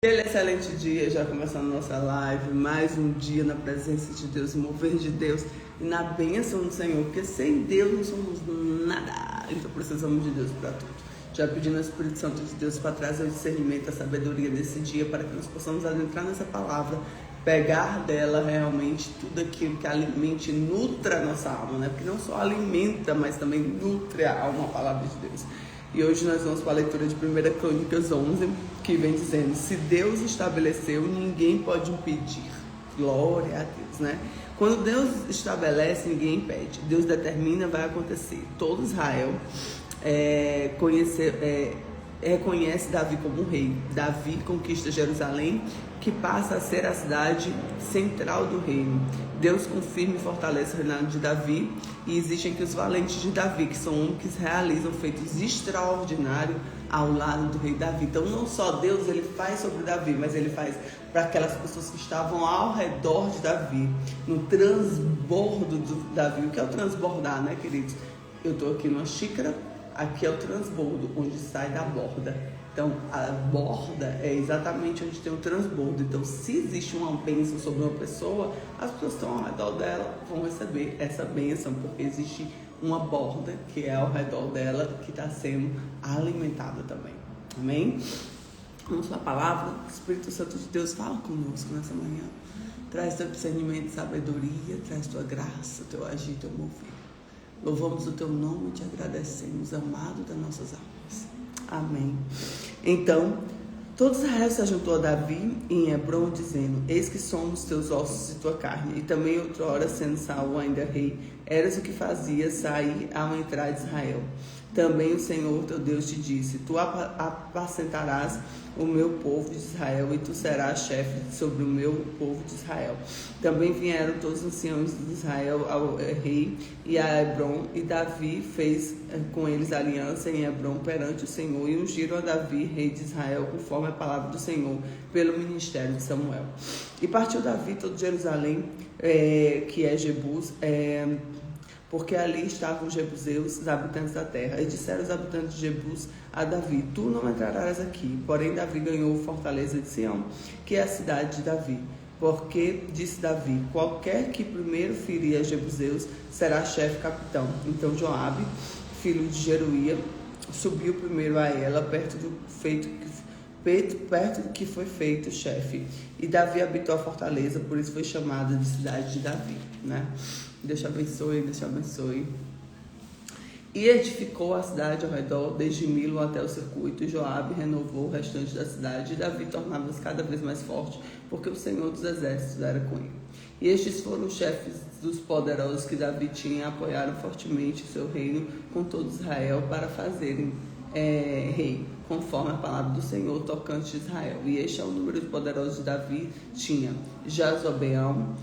Aquele excelente dia, já começando nossa live, mais um dia na presença de Deus, no mover de Deus e na bênção do Senhor, porque sem Deus não somos nada, então precisamos de Deus para tudo. Já pedindo ao Espírito Santo de Deus para trazer o discernimento, a sabedoria desse dia, para que nós possamos adentrar nessa palavra, pegar dela realmente tudo aquilo que alimente e nutra a nossa alma, né? Porque não só alimenta, mas também nutre a alma, a palavra de Deus. E hoje nós vamos para a leitura de 1 Crônicas 11, que vem dizendo: se Deus estabeleceu, ninguém pode impedir. Glória a Deus, né? Quando Deus estabelece, ninguém impede. Deus determina, vai acontecer. Todo Israel reconhece Davi como um rei. Davi conquista Jerusalém, que passa a ser a cidade central do reino. Deus confirma e fortalece o reinado de Davi, e existem aqui os valentes de Davi, que são homens que realizam feitos extraordinários ao lado do rei Davi. Então não só Deus ele faz sobre Davi, mas ele faz para aquelas pessoas que estavam ao redor de Davi, no transbordo do Davi. O que é o transbordar, né, queridos? Eu estou aqui numa xícara, aqui é o transbordo, onde sai da borda. Então, a borda é exatamente onde tem o transbordo. Então, se existe uma bênção sobre uma pessoa, as pessoas que estão ao redor dela vão receber essa bênção, porque existe uma borda que é ao redor dela, que está sendo alimentada também. Amém? Vamos para a palavra. O Espírito Santo de Deus fala conosco nessa manhã. Traz teu discernimento, sabedoria, traz tua graça, teu agir, teu mover. Louvamos o teu nome e te agradecemos, amado das nossas almas. Amém. Então, todo Israel se ajuntou a Davi em Hebrom, dizendo: eis que somos teus ossos e tua carne. E também outrora, sendo Saul ainda rei, eras o que fazia sair ao entrar de Israel. Também o Senhor teu Deus te disse: tu apacentarás o meu povo de Israel, e tu serás chefe sobre o meu povo de Israel. Também vieram todos os anciãos de Israel ao rei e a Hebrom, e Davi fez com eles aliança em Hebrom perante o Senhor, e ungiram a Davi, rei de Israel, conforme a palavra do Senhor, pelo ministério de Samuel. E partiu Davi todo Jerusalém, que é Jebus, porque ali estavam os jebuseus, os habitantes da terra. E disseram os habitantes de Jebus a Davi: tu não entrarás aqui. Porém Davi ganhou a fortaleza de Sião, que é a cidade de Davi. Porque, disse Davi, qualquer que primeiro ferir a jebuseus será chefe capitão. Então Joabe, filho de Jeruía, subiu primeiro a ela, perto do que foi feito chefe. E Davi habitou a fortaleza, por isso foi chamada de cidade de Davi, né? Deus te abençoe, Deus te abençoe. E edificou a cidade ao redor, desde Milo até o circuito, e Joabe renovou o restante da cidade, e Davi tornava-se cada vez mais forte, porque o Senhor dos exércitos era com ele. E estes foram os chefes dos poderosos que Davi tinha, apoiaram fortemente o seu reino com todo Israel para fazerem rei, conforme a palavra do Senhor tocante de Israel. E este é o número dos poderosos de Davi: tinha Jazobeão,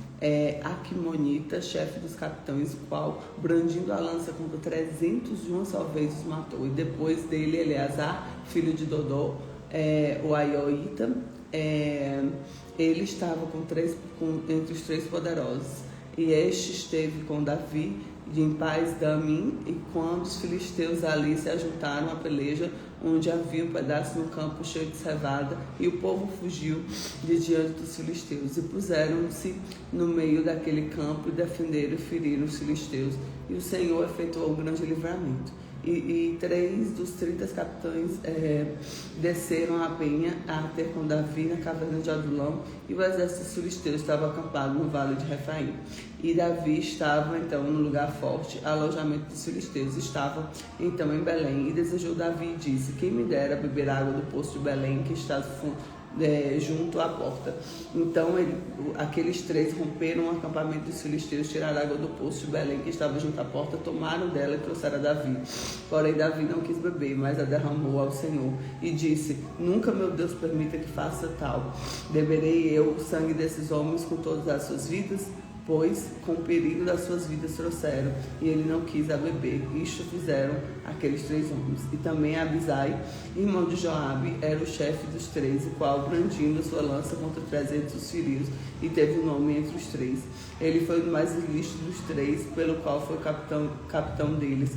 Aquimonita, chefe dos capitães, o qual, brandindo a lança contra 300 de uma só vez, os matou. E depois dele, Eleazar, filho de Dodô, o Aioíta, ele estava entre os três poderosos. E este esteve com Davi em Paz-Damim, e quando os filisteus ali se ajuntaram à peleja, onde havia um pedaço no campo cheio de cevada, e o povo fugiu de diante dos filisteus, e puseram-se no meio daquele campo, e defenderam e feriram os filisteus, e o Senhor efetuou um grande livramento. E 3 dos 30 capitães desceram a penha a ter com Davi na caverna de Adulão, e o exército dos filisteus estava acampado no vale de Refaim. E Davi estava então no lugar forte, alojamento dos filisteus. Estava então em Belém, e desejou Davi e disse: quem me dera beber água do poço de Belém, que está junto à porta. Então aqueles 3 romperam o acampamento dos filisteus, tiraram a água do poço de Belém, que estava junto à porta, tomaram dela e trouxeram a Davi. Porém Davi não quis beber, mas a derramou ao Senhor, e disse: nunca, meu Deus, permita que faça tal. Beberei eu o sangue desses homens com todas as suas vidas? Pois com o perigo das suas vidas trouxeram, e ele não quis a beber. Isto fizeram aqueles 3 homens. E também Abisai, irmão de Joabe, era o chefe dos 3, o qual, brandindo sua lança contra 300 feridos, e teve um nome entre os 3. Ele foi o mais ilícito dos 3, pelo qual foi capitão deles.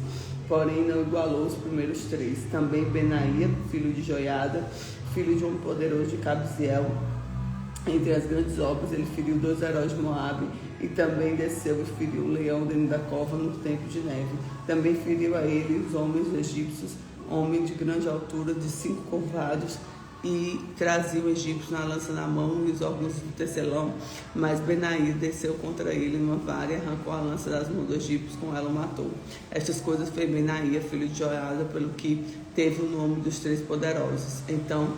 porém não igualou os primeiros três. Também Benaia, filho de Joiada, filho de um poderoso de Cabziel. Entre as grandes obras, ele feriu 2 heróis de Moabe, e também desceu e feriu o leão dentro da cova no tempo de neve. Também feriu a ele os homens egípcios, homem de grande altura, de 5 curvados, e trazia o egípcio na lança na mão e os órgãos do tecelão. Mas Benaía desceu contra ele numa vara e arrancou a lança das mãos do egípcio, com ela o matou. Estas coisas fez Benaía, filho de Joiada, pelo que teve o nome dos 3 poderosos. Então,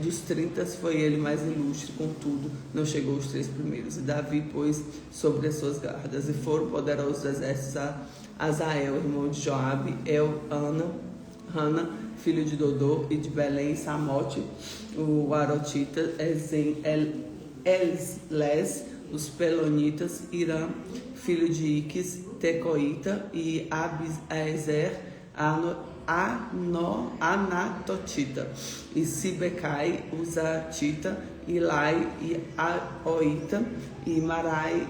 dos 30 foi ele mais ilustre, contudo, não chegou aos 3 primeiros. E Davi pôs sobre as suas guardas, e foram poderosos exércitos a Azael, irmão de Joabe, Hana, filho de Dodô, e de Belém, Samote, o Arotita, Eles, os Pelonitas, Irã, filho de Iques, Tecoíta, e Abiezer, Anatotita, e Sibecai, Uzatita, Ilai, e Aoita, e Marai,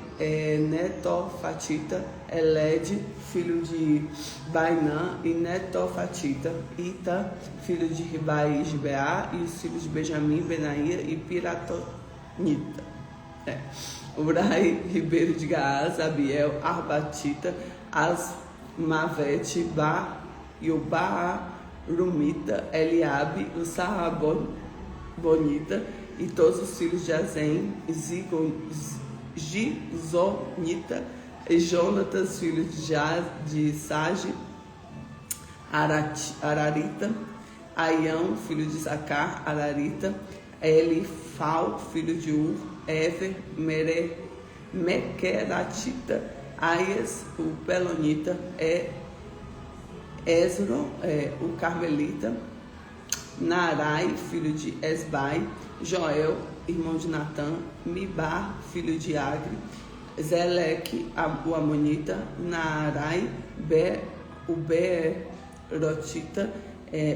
Netofatita, Eled, filho de Bainã, e Netofatita, Ita, filho de Ribai e Gibeá, e os filhos de Benjamim, Benaía e Piratonita. Urai, ribeiro de Gaás, Abiel, Arbatita, Asmavete, e o Baarumita, Eliabe, o Saabonita, e todos os filhos de Azem, Gizonita, e Jonatas, filho de Sage, Ararita, Aião, filho de Zacar, Ararita, Elifal, filho de Ur, Ever, Mequeratita, Aias, o Pelonita, Ezro, o Carmelita, Narai, filho de Esbai, Joel, irmão de Natã, Mibar, filho de Agri, Zeleque, o Amonita, Naarai, o Berotita,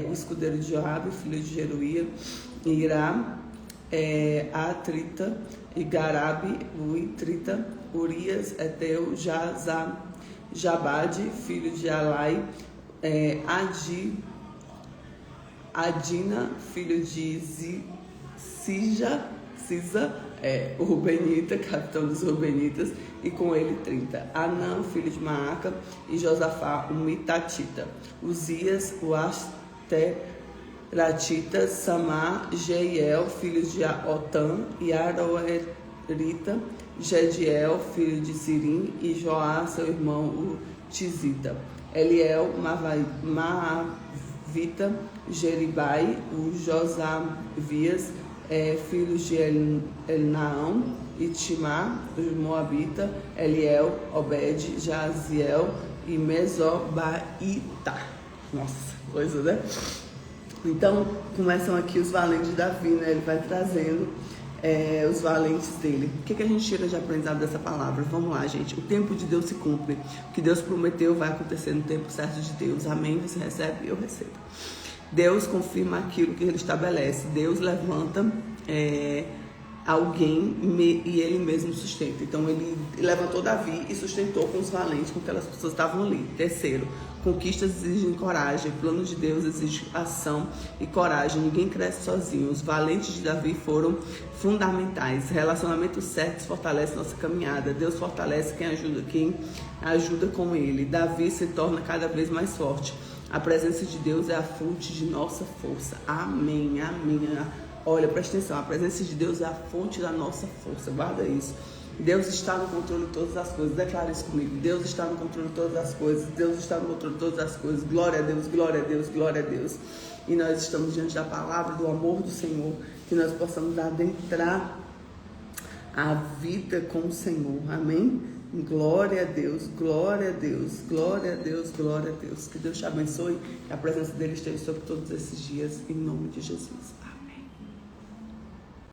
o escudeiro de Joabe, filho de Jeruía, Irá, Atrita, e Garabe, o Itrita, Urias, Eteu, Jabade, filho de Alai, Adina, filho de Cisa, o Rubenita, capitão dos Rubenitas, e com ele 30. Anã, filho de Maaca, e Josafá, o Mitatita. Uzias, o Asteratita, Samar, Jeiel, filho de Otã, e Aroerita, Gediel, filho de Sirim, e Joá, seu irmão, o Tizita. Eliel, Maavita, Jeribai, o Josavias, filhos de Elnaão, e Timá, o Moabita, Eliel, Obed, Jaziel e Mesobaita. Nossa, coisa, né? Então, começam aqui os valentes de Davi, né? Ele vai trazendo os valentes dele. O que a gente tira de aprendizado dessa palavra? Vamos lá, gente. O tempo de Deus se cumpre. O que Deus prometeu vai acontecer no tempo certo de Deus. Amém? Você recebe? Eu recebo. Deus confirma aquilo que ele estabelece. Deus levanta alguém e ele mesmo sustenta. Então ele levantou Davi e sustentou com os valentes, com aquelas pessoas que estavam ali. Terceiro, conquistas exigem coragem, plano de Deus exige ação e coragem. Ninguém cresce sozinho. Os valentes de Davi foram fundamentais. Relacionamentos certos fortalecem nossa caminhada. Deus fortalece quem ajuda com ele. Davi se torna cada vez mais forte. A presença de Deus é a fonte de nossa força. Amém, amém. Olha, presta atenção, a presença de Deus é a fonte da nossa força. Guarda isso. Deus está no controle de todas as coisas. Declara isso comigo. Deus está no controle de todas as coisas. Deus está no controle de todas as coisas. Glória a Deus, glória a Deus, glória a Deus. E nós estamos diante da palavra, do amor do Senhor. Que nós possamos adentrar a vida com o Senhor. Amém? Glória a Deus, glória a Deus, glória a Deus, glória a Deus. Que Deus te abençoe. Que a presença dele esteja sobre todos esses dias. Em nome de Jesus. Amém.